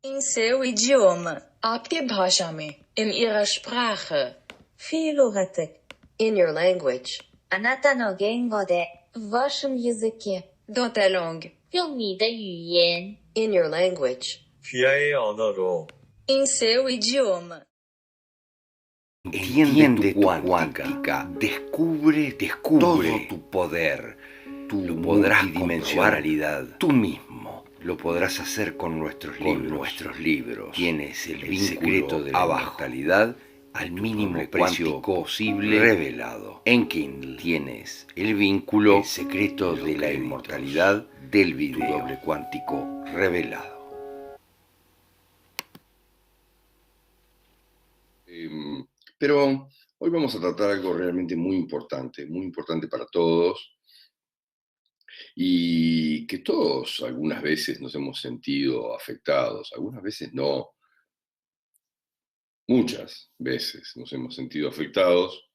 In seu idioma. आपके भाषा में. In ihrer Sprache. في لغتك. In your language. あなたの言語で。В вашем языке. Dans ta langue. 用你的语言。 In your language. 귀하의 언어로. In seu idioma. Entiende tu cuántica, descubre todo tu poder, tu multidimensionalidad, tú mismo. Lo podrás hacer con nuestros libros. Tienes el secreto de la inmortalidad al mínimo precio posible revelado. En Kindle tienes el vínculo, el secreto de la inmortalidad del video doble cuántico revelado. Pero hoy vamos a tratar algo realmente muy importante para todos, y que todos algunas veces nos hemos sentido afectados, algunas veces no, muchas veces nos hemos sentido afectados.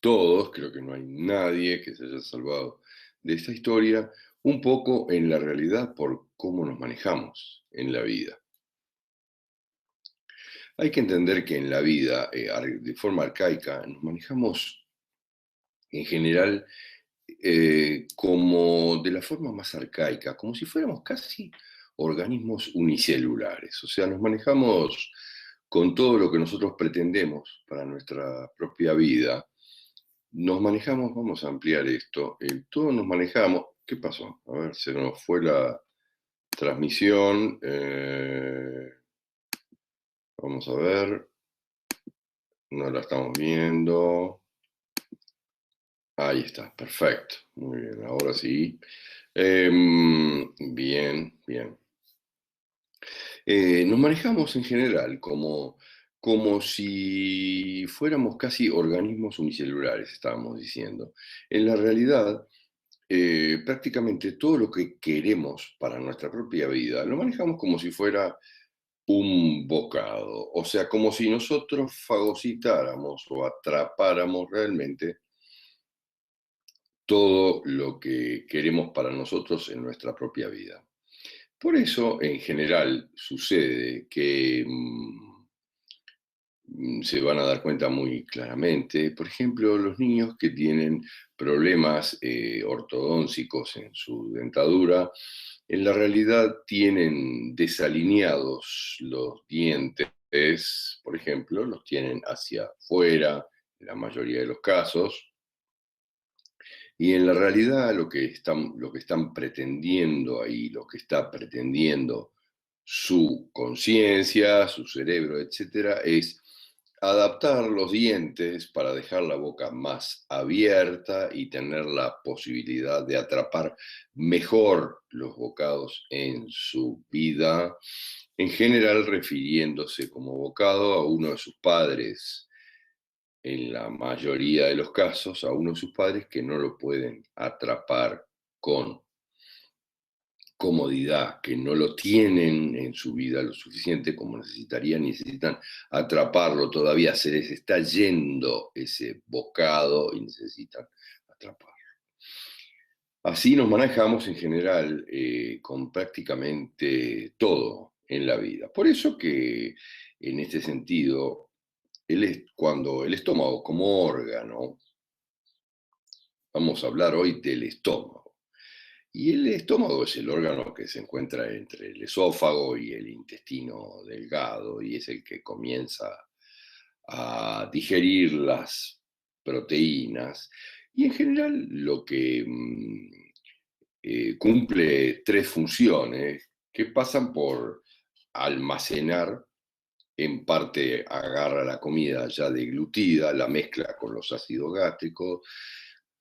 Todos, creo que no hay nadie que se haya salvado de esta historia, un poco en la realidad por cómo nos manejamos en la vida. Hay que entender que en la vida, de forma arcaica, nos manejamos en general como de la forma más arcaica, como si fuéramos casi organismos unicelulares. O sea, nos manejamos con todo lo que nosotros pretendemos para nuestra propia vida. Nos manejamos, vamos a ampliar esto, todos nos manejamos. ¿Qué pasó? A ver, se nos fue la transmisión. Vamos a ver. No la estamos viendo. Ahí está, perfecto. Muy bien, ahora sí. Bien. Nos manejamos en general como si fuéramos casi organismos unicelulares, estábamos diciendo. En la realidad, prácticamente todo lo que queremos para nuestra propia vida lo manejamos como si fuera un bocado, o sea, como si nosotros fagocitáramos o atrapáramos realmente todo lo que queremos para nosotros en nuestra propia vida. Por eso, en general, sucede que se van a dar cuenta muy claramente, por ejemplo, los niños que tienen problemas ortodóncicos en su dentadura, en la realidad tienen desalineados los dientes, por ejemplo, los tienen hacia afuera, en la mayoría de los casos, y en la realidad lo que están pretendiendo ahí, lo que está pretendiendo su conciencia, su cerebro, etcétera, es adaptar los dientes para dejar la boca más abierta y tener la posibilidad de atrapar mejor los bocados en su vida, en general refiriéndose como bocado a uno de sus padres, en la mayoría de los casos, a uno de sus padres que no lo pueden atrapar con comodidad, que no lo tienen en su vida lo suficiente como necesitan atraparlo, todavía se les está yendo ese bocado y necesitan atraparlo. Así nos manejamos en general con prácticamente todo en la vida. Por eso que en este sentido, cuando el estómago como órgano, vamos a hablar hoy del estómago. Y el estómago es el órgano que se encuentra entre el esófago y el intestino delgado y es el que comienza a digerir las proteínas. Y en general lo que cumple tres funciones que pasan por almacenar, en parte agarra la comida ya deglutida, la mezcla con los ácidos gástricos,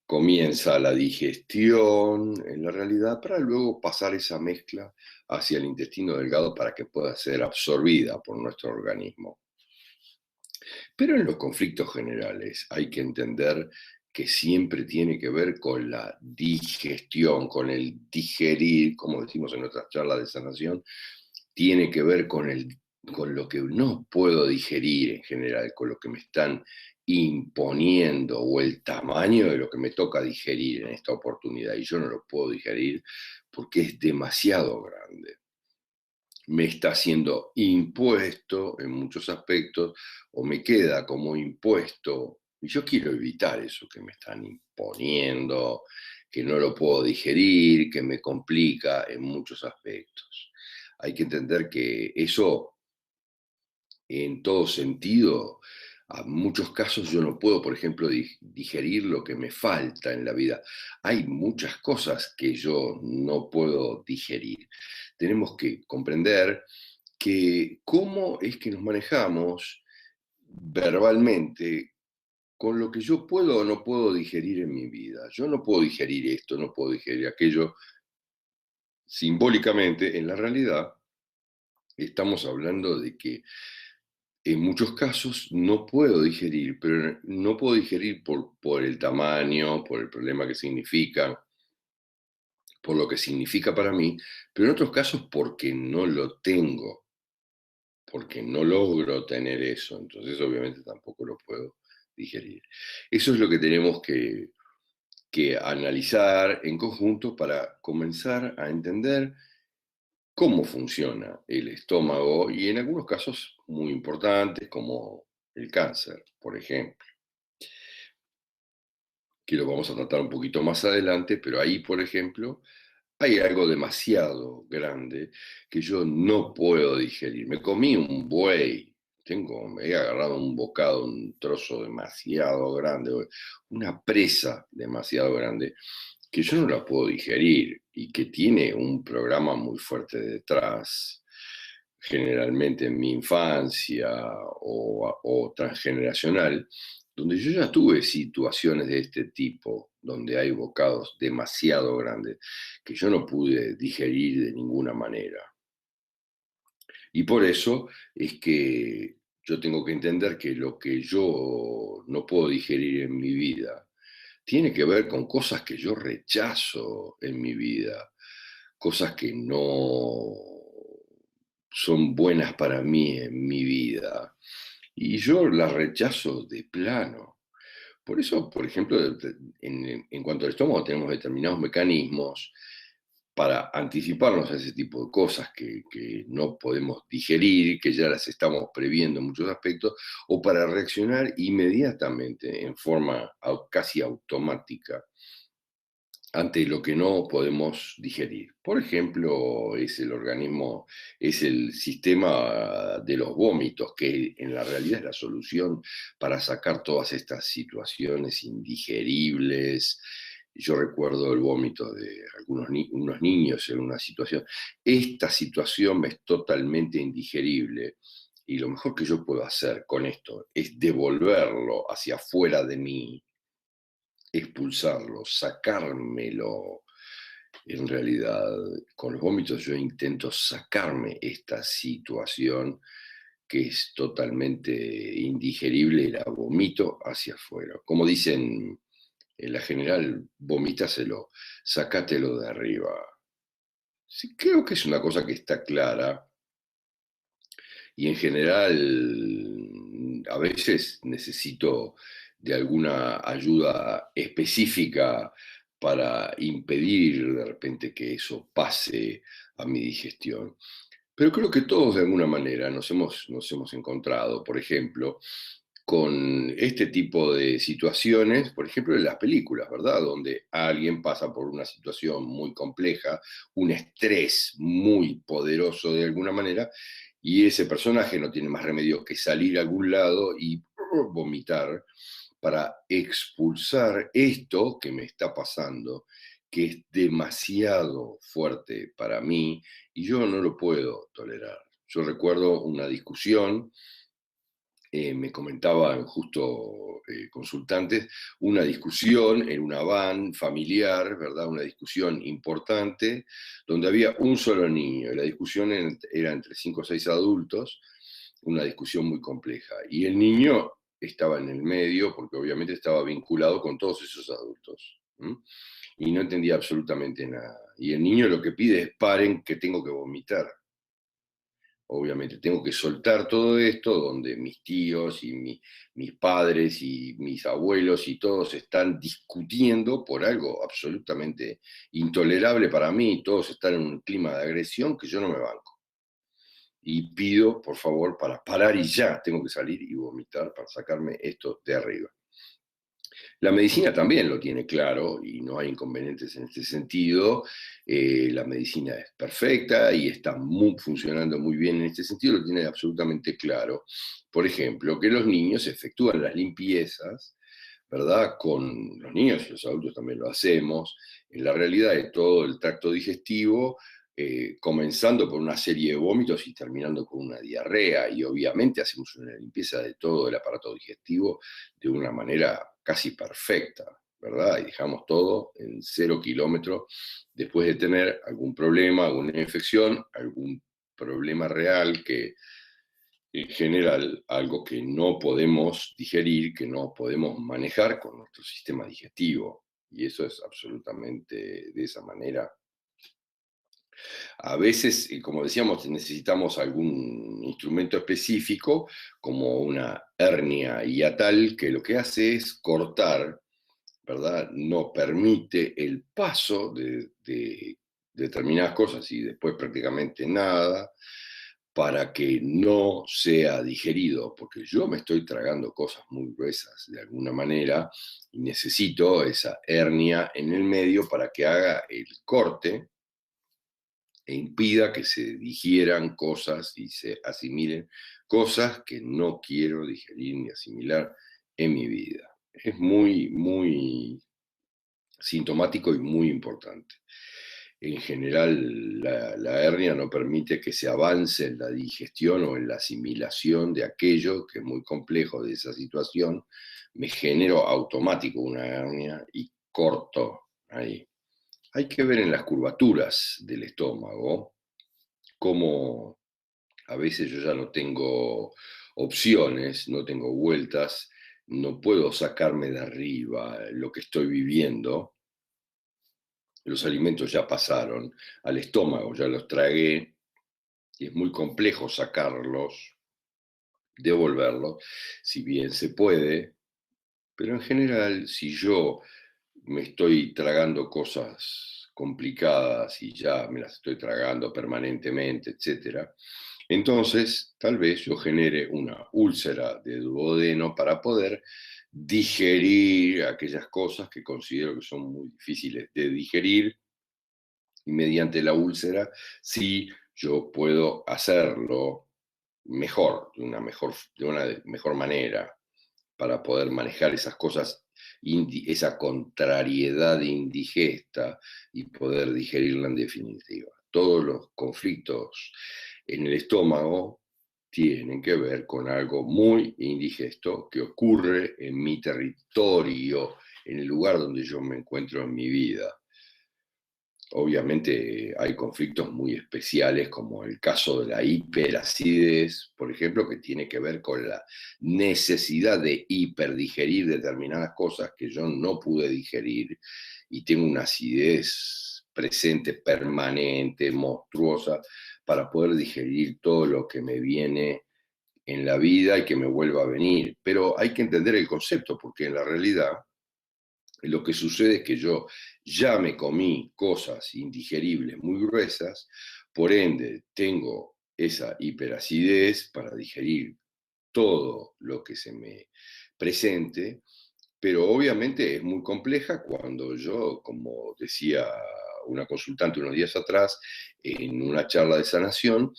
comienza la digestión, en la realidad, para luego pasar esa mezcla hacia el intestino delgado para que pueda ser absorbida por nuestro organismo. Pero en los conflictos generales hay que entender que siempre tiene que ver con la digestión, con el digerir, como decimos en nuestras charlas de sanación, tiene que ver con lo que no puedo digerir en general, con lo que me están imponiendo o el tamaño de lo que me toca digerir en esta oportunidad y yo no lo puedo digerir porque es demasiado grande. me está siendo impuesto en muchos aspectos, o me queda como impuesto, y yo quiero evitar eso que me están imponiendo, que no lo puedo digerir, que me complica en muchos aspectos. Hay que entender que eso, en todo sentido, a muchos casos yo no puedo, por ejemplo, digerir lo que me falta en la vida. Hay muchas cosas que yo no puedo digerir. Tenemos que comprender que cómo es que nos manejamos verbalmente con lo que yo puedo o no puedo digerir en mi vida. Yo no puedo digerir esto, no puedo digerir aquello. Simbólicamente, en la realidad, estamos hablando de que en muchos casos no puedo digerir, pero no puedo digerir por el tamaño, por el problema que significa, por lo que significa para mí, pero en otros casos porque no lo tengo, porque no logro tener eso, entonces obviamente tampoco lo puedo digerir. Eso es lo que tenemos que analizar en conjunto para comenzar a entender cómo funciona el estómago y en algunos casos muy importantes como el cáncer, por ejemplo, que lo vamos a tratar un poquito más adelante, pero ahí, por ejemplo, hay algo demasiado grande que yo no puedo digerir. Me comí un buey, me he agarrado un bocado, un trozo demasiado grande, una presa demasiado grande, que yo no la puedo digerir y que tiene un programa muy fuerte detrás, generalmente en mi infancia o transgeneracional, donde yo ya tuve situaciones de este tipo, donde hay bocados demasiado grandes que yo no pude digerir de ninguna manera. Y por eso es que yo tengo que entender que lo que yo no puedo digerir en mi vida tiene que ver con cosas que yo rechazo en mi vida, cosas que no son buenas para mí en mi vida. Y yo las rechazo de plano. Por eso, por ejemplo, en cuanto al estómago, tenemos determinados mecanismos para anticiparnos a ese tipo de cosas que no podemos digerir, que ya las estamos previendo en muchos aspectos, o para reaccionar inmediatamente, en forma casi automática, ante lo que no podemos digerir. Por ejemplo, es el sistema de los vómitos, que en la realidad es la solución para sacar todas estas situaciones indigeribles. Yo recuerdo el vómito de unos niños en una situación. Esta situación me es totalmente indigerible y lo mejor que yo puedo hacer con esto es devolverlo hacia afuera de mí, expulsarlo, sacármelo. En realidad, con los vómitos yo intento sacarme esta situación que es totalmente indigerible y la vomito hacia afuera. Como dicen en la general, vomítaselo, sacátelo de arriba. Sí, creo que es una cosa que está clara y en general a veces necesito de alguna ayuda específica para impedir de repente que eso pase a mi digestión. Pero creo que todos de alguna manera nos hemos encontrado, por ejemplo, con este tipo de situaciones, por ejemplo, en las películas, ¿verdad? Donde alguien pasa por una situación muy compleja, un estrés muy poderoso de alguna manera, y ese personaje no tiene más remedio que salir a algún lado y vomitar para expulsar esto que me está pasando, que es demasiado fuerte para mí y yo no lo puedo tolerar. Yo recuerdo una discusión, me comentaban justo consultantes, una discusión en una van familiar, ¿verdad? Una discusión importante, donde había un solo niño, y la discusión era entre 5 o 6 adultos, una discusión muy compleja, y el niño estaba en el medio, porque obviamente estaba vinculado con todos esos adultos, y no entendía absolutamente nada. Y el niño lo que pide es: paren, que tengo que vomitar. Obviamente tengo que soltar todo esto, donde mis tíos y mis padres y mis abuelos y todos están discutiendo por algo absolutamente intolerable para mí, todos están en un clima de agresión que yo no me banco. y pido, por favor, para parar y ya tengo que salir y vomitar para sacarme esto de arriba. La medicina también lo tiene claro y no hay inconvenientes en este sentido. La medicina es perfecta y está funcionando muy bien en este sentido, lo tiene absolutamente claro. Por ejemplo, que los niños efectúan las limpiezas, ¿verdad? Con los niños y los adultos también lo hacemos, en la realidad de todo el tracto digestivo, comenzando por una serie de vómitos y terminando con una diarrea, y obviamente hacemos una limpieza de todo el aparato digestivo de una manera casi perfecta, ¿verdad? Y dejamos todo en 0 kilómetros después de tener algún problema, alguna infección, algún problema real que en general algo que no podemos digerir, que no podemos manejar con nuestro sistema digestivo. Y eso es absolutamente de esa manera. A veces, como decíamos, necesitamos algún instrumento específico, como una hernia hiatal, que lo que hace es cortar, ¿verdad? No permite el paso de determinadas cosas y después prácticamente nada, para que no sea digerido, porque yo me estoy tragando cosas muy gruesas de alguna manera y necesito esa hernia en el medio para que haga el corte e impida que se digieran cosas y se asimilen cosas que no quiero digerir ni asimilar en mi vida. Es muy, muy sintomático y muy importante. En general, la hernia no permite que se avance en la digestión o en la asimilación de aquello que es muy complejo de esa situación. Me genero automático una hernia y corto ahí. Hay que ver en las curvaturas del estómago cómo a veces yo ya no tengo opciones, no tengo vueltas, no puedo sacarme de arriba lo que estoy viviendo. Los alimentos ya pasaron al estómago, ya los tragué, y es muy complejo sacarlos, devolverlos, si bien se puede, pero en general, si yo me estoy tragando cosas complicadas y ya me las estoy tragando permanentemente, etc., entonces tal vez yo genere una úlcera de duodeno para poder digerir aquellas cosas que considero que son muy difíciles de digerir, y mediante la úlcera sí yo puedo hacerlo mejor, de una mejor manera, para poder manejar esas cosas, esa contrariedad indigesta y poder digerirla en definitiva. Todos los conflictos en el estómago tienen que ver con algo muy indigesto que ocurre en mi territorio, en el lugar donde yo me encuentro en mi vida. Obviamente hay conflictos muy especiales, como el caso de la hiperacidez, por ejemplo, que tiene que ver con la necesidad de hiperdigerir determinadas cosas que yo no pude digerir, y tengo una acidez presente, permanente, monstruosa, para poder digerir todo lo que me viene en la vida y que me vuelva a venir. Pero hay que entender el concepto, porque en la realidad lo que sucede es que yo ya me comí cosas indigeribles muy gruesas, por ende tengo esa hiperacidez para digerir todo lo que se me presente, pero obviamente es muy compleja cuando yo, como decía una consultante unos días atrás, en una charla de sanación,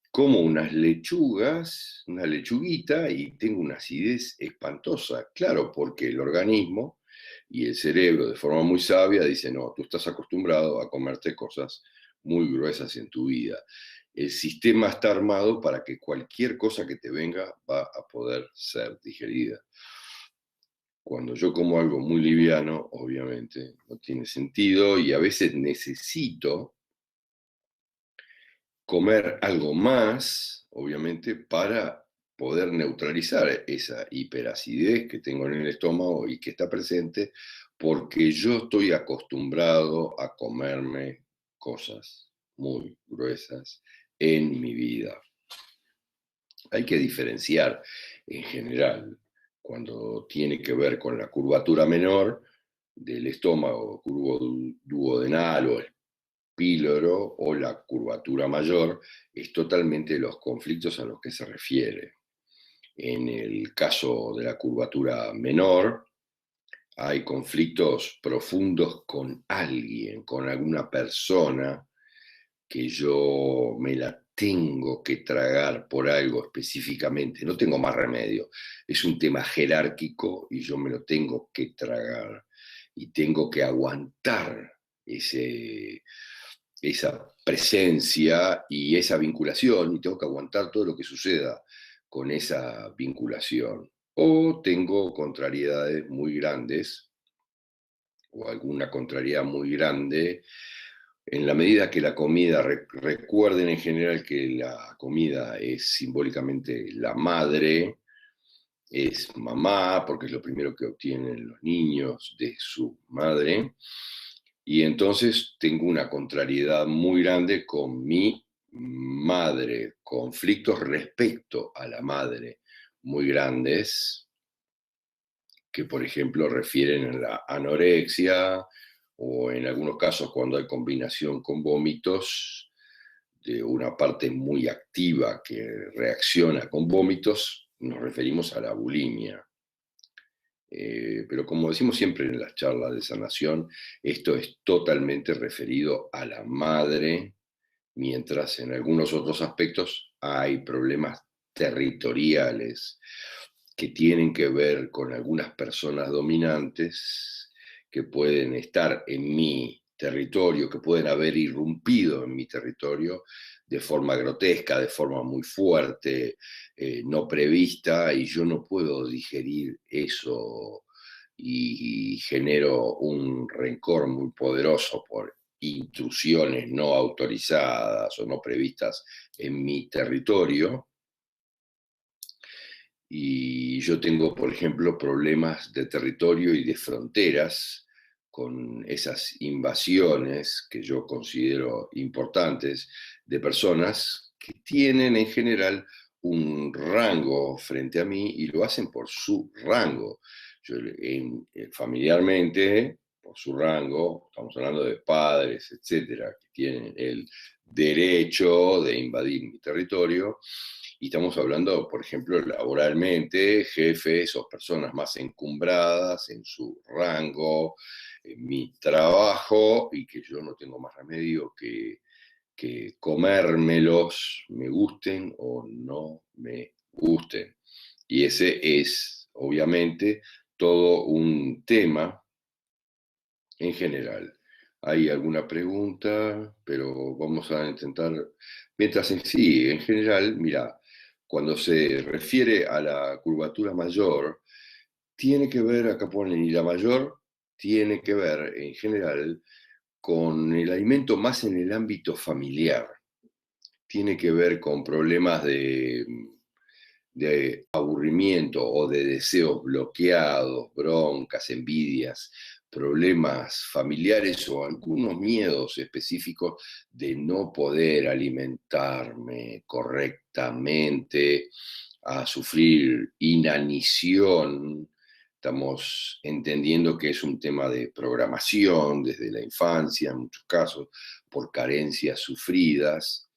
como unas lechugas, una lechuguita, y tengo una acidez espantosa. Claro, porque el organismo y el cerebro, de forma muy sabia, dice: no, tú estás acostumbrado a comerte cosas muy gruesas en tu vida. El sistema está armado para que cualquier cosa que te venga va a poder ser digerida. Cuando yo como algo muy liviano, obviamente no tiene sentido, y a veces necesito comer algo más, obviamente, para poder neutralizar esa hiperacidez que tengo en el estómago y que está presente, porque yo estoy acostumbrado a comerme cosas muy gruesas en mi vida. Hay que diferenciar en general cuando tiene que ver con la curvatura menor del estómago, curvo duodenal o píloro o la curvatura mayor es totalmente los conflictos a los que se refiere. En el caso de la curvatura menor, hay conflictos profundos con alguien, con alguna persona que yo me la tengo que tragar por algo específicamente, no tengo más remedio, es un tema jerárquico y yo me lo tengo que tragar y tengo que aguantar esa presencia y esa vinculación y tengo que aguantar todo lo que suceda con esa vinculación. O tengo contrariedades muy grandes o alguna contrariedad muy grande en la medida que la comida, recuerden en general que la comida es simbólicamente la madre, es mamá, porque es lo primero que obtienen los niños de su madre, y entonces tengo una contrariedad muy grande con mi madre, conflictos respecto a la madre muy grandes, que por ejemplo refieren a la anorexia, o en algunos casos cuando hay combinación con vómitos, de una parte muy activa que reacciona con vómitos, nos referimos a la bulimia. Pero como decimos siempre en las charlas de sanación, esto es totalmente referido a la madre, mientras en algunos otros aspectos hay problemas territoriales que tienen que ver con algunas personas dominantes que pueden estar en mi territorio, que pueden haber irrumpido en mi territorio de forma grotesca, de forma muy fuerte, no prevista, y yo no puedo digerir eso y genero un rencor muy poderoso por intrusiones no autorizadas o no previstas en mi territorio. Y yo tengo, por ejemplo, problemas de territorio y de fronteras con esas invasiones que yo considero importantes de personas que tienen en general un rango frente a mí y lo hacen por su rango. Familiarmente, por su rango, estamos hablando de padres, etcétera, que tienen el derecho de invadir mi territorio. Y estamos hablando, por ejemplo, laboralmente, jefes o personas más encumbradas en su rango, en mi trabajo, y que yo no tengo más remedio que comérmelos, me gusten o no me gusten. Y ese es, obviamente, todo un tema en general. ¿Hay alguna pregunta? Pero vamos a intentar, mientras en sí, en general, mira, cuando se refiere a la curvatura mayor, tiene que ver, acá ponen, y la mayor tiene que ver en general con el alimento más en el ámbito familiar. Tiene que ver con problemas de aburrimiento o de deseos bloqueados, broncas, envidias, problemas familiares o algunos miedos específicos de no poder alimentarme correctamente, a sufrir inanición. Estamos entendiendo que es un tema de programación desde la infancia, en muchos casos, por carencias sufridas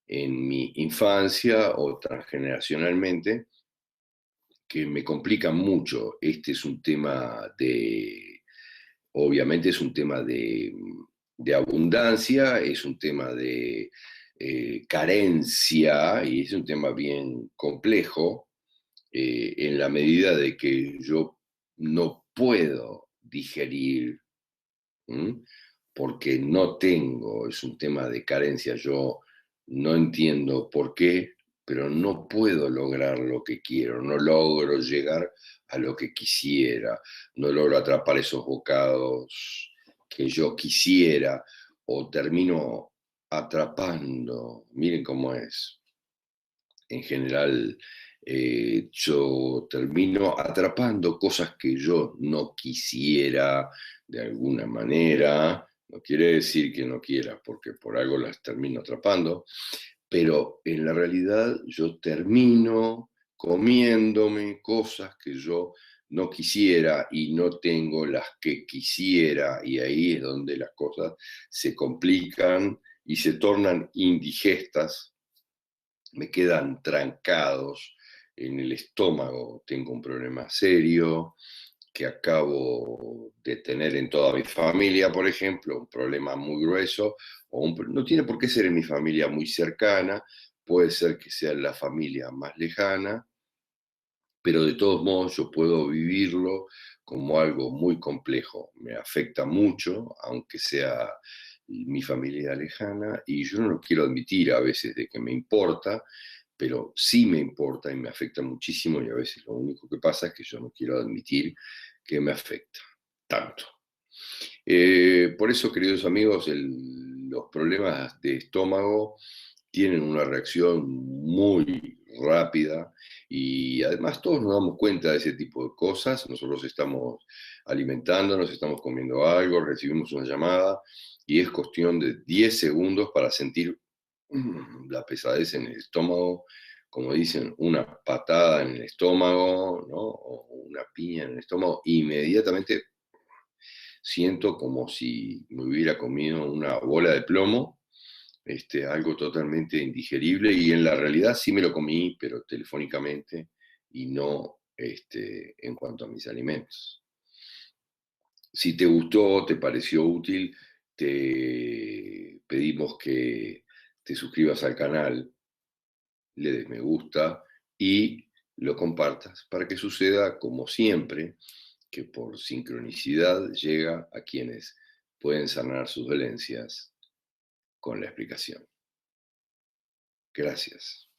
en mi infancia o transgeneracionalmente, que me complican mucho. Este es un tema obviamente es un tema de abundancia, es un tema de carencia y es un tema bien complejo en la medida de que yo no puedo digerir, porque no tengo, es un tema de carencia. Yo no entiendo por qué, pero no puedo lograr lo que quiero, no logro llegar a lo que quisiera, no logro atrapar esos bocados que yo quisiera, o termino atrapando, miren cómo es. En general, yo termino atrapando cosas que yo no quisiera de alguna manera. No quiere decir que no quiera, porque por algo las termino atrapando, pero en la realidad yo termino comiéndome cosas que yo no quisiera y no tengo las que quisiera, y ahí es donde las cosas se complican y se tornan indigestas, me quedan trancados en el estómago, tengo un problema serio que acabo de tener en toda mi familia, por ejemplo, un problema muy grueso, no tiene por qué ser en mi familia muy cercana, puede ser que sea en la familia más lejana, pero de todos modos yo puedo vivirlo como algo muy complejo, me afecta mucho, aunque sea mi familia lejana, y yo no lo quiero admitir a veces de que me importa, pero sí me importa y me afecta muchísimo, y a veces lo único que pasa es que yo no quiero admitir que me afecta tanto. Por eso, queridos amigos, los problemas de estómago tienen una reacción muy rápida y además todos nos damos cuenta de ese tipo de cosas. Nosotros estamos alimentándonos, estamos comiendo algo, recibimos una llamada y es cuestión de 10 segundos para sentir la pesadez en el estómago, como dicen, una patada en el estómago, ¿no? O una piña en el estómago, inmediatamente siento como si me hubiera comido una bola de plomo, algo totalmente indigerible, y en la realidad sí me lo comí, pero telefónicamente y no en cuanto a mis alimentos. Si te gustó, te pareció útil, te pedimos que te suscribas al canal, le des me gusta y lo compartas para que suceda como siempre, que por sincronicidad llega a quienes pueden sanar sus dolencias con la explicación. Gracias.